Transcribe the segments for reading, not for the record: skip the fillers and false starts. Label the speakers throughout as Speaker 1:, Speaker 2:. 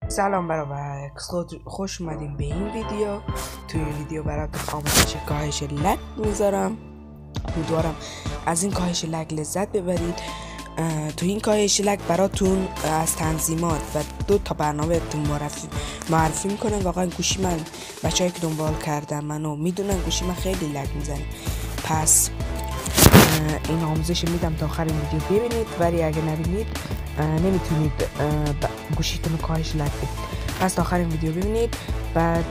Speaker 1: سلام برابر، خوش اومدیم به این ویدیو. توی این ویدیو براتون آموزش کاهش لگ میذارم. امیدوارم از این کاهش لگ لذت ببرید. توی این کاهش لگ براتون از تنظیمات و 2 تا برنامه بهتون معرفی میکنم. واقعا گوشی من، بچه‌ای که دنبال کردن منو میدونن گوشی من خیلی لگ میزنه، پس این آموزش میدم تا آخر این ویدیو ببینید، ولی اگه نبینید نمیتونید گوشیتون رو کاهش لگ بدید. پس تا آخر این ویدیو ببینید، بعد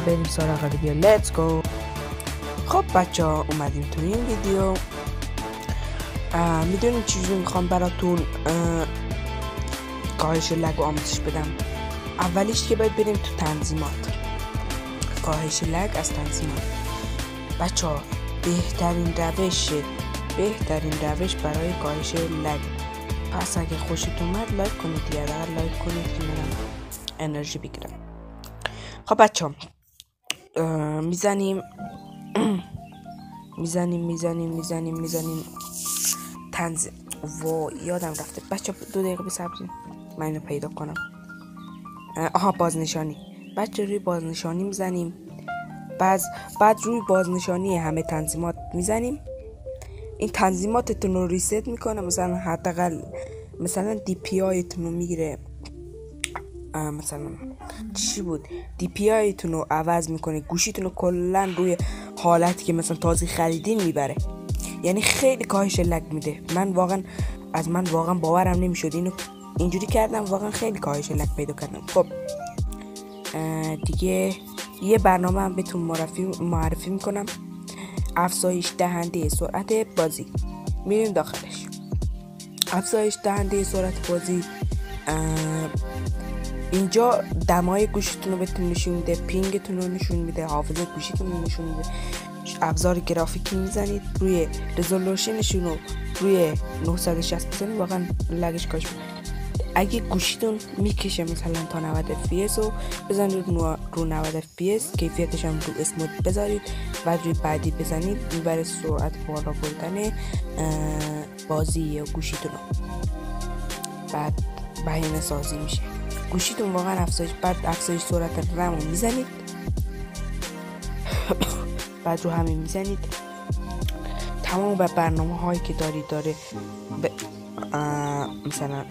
Speaker 1: بریم سراغ ویدیو. لیتس گو. خب بچه ها، اومدیم تو این ویدیو. میدونید چجوری میخوام براتون کاهش لگ رو آموزش بدم. اولیش که باید بریم تو تنظیمات. کاهش لگ از تنظیمات بچه ها بهترین روش برای کاهش لگ. پس اگه خوشتون اومد لایک کنید دیگه، لایک کنید که منم انرژی بگیرم. خب بچه ها میزنیم تنظیم. یادم رفته بچه 2 دقیقه بصبرید من اینو پیدا کنم. بازنشانی. بچه روی بازنشانی میزنیم. بعد روی بازنشانی همه تنظیمات میزنیم. این تنظیماتتون رو ریست میکنه. مثلا حداقل دی پی آیتون رو میگیره. مثلا چی بود، دی پی آیتون رو عوض میکنه. گوشیتون رو کلا روی حالتی که مثلا تازه خریدین میبره. یعنی خیلی کاهش لگ میده. من واقعا باورم نمیشد. اینو اینجوری کردم، واقعا خیلی کاهش لگ پیدا کردم. خب دیگه یه برنامه هم بهتون معرفی میکنم. افزایش دهنده سرعت بازی. میریم داخلش. افزایش دهنده سرعت بازی اینجا دمای گوشیتون رو بهتون نشون میده، پینگتون رو نشون میده، حافظه گوشیتون رو نشون میده. ابزار گرافیکی میزنید، روی رزولوشنشون رو روی 960 بزنید، واقعا لگش کاش میده. اگه گوشیتون میکشه مثلا تا 90 fps رو بزنید رو 90 fps، کیفیتش هم رو اسموت بذارید و روی بعدی بزنید، میبره سرعت بالا بردن بازی یا گوشیتون رو. بعد بهینه سازی میشه گوشیتون واقعا افزایش سرعت رم رو میزنید. بعد رو همین میزنید، تمام برنامه هایی که داره مثلا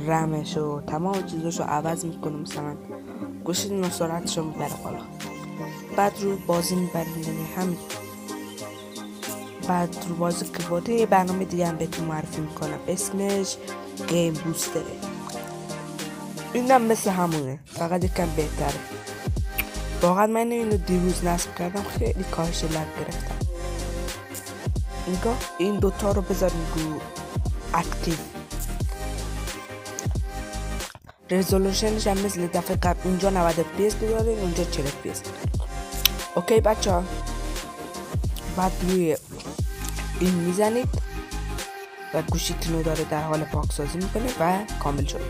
Speaker 1: رمش و تمام چیزاش رو عوض میکنه. مثلا گوشیتون سرعتش رو میبره بالا. بعد رو بازی میبرید همین. بعد رو بازی که بوده یه برنامه دیگه هم بهتون معرفی میکنم، اسمش گیم بوستره. اینم مثل همونه، فقط یکم بهتره. واقعا من اینو دیروز نصب کردم، خیلی کاهش لگ گرفتم. این دوتا رو بذارید رو اکتیو. رزولوشنش هم مثل دفعه قبل، اینجا 90 fps بذارید، اونجا 40 fps. اوکی بچه ها، بعد روی این میزنید و گوشیتون رو داره در حال پاکسازی میکنه و کامل شد.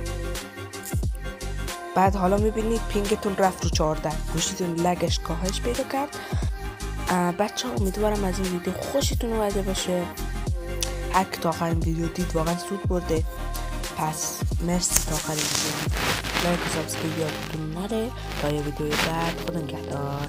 Speaker 1: بعد حالا میبینید پینگتون رفت رو 14، گوشیتون لگش کاهش پیدا کرد. بچه ها امیدوارم از این ویدیو خوشتون اومده باشه. هر کی تا آخرین ویدیو دید واقعا سود برده. پس مرسی تا آخرین ویدیو. لایک و سابسکرایب یادتون نره. تا یه ویدیو بعد، خدا نگهدار.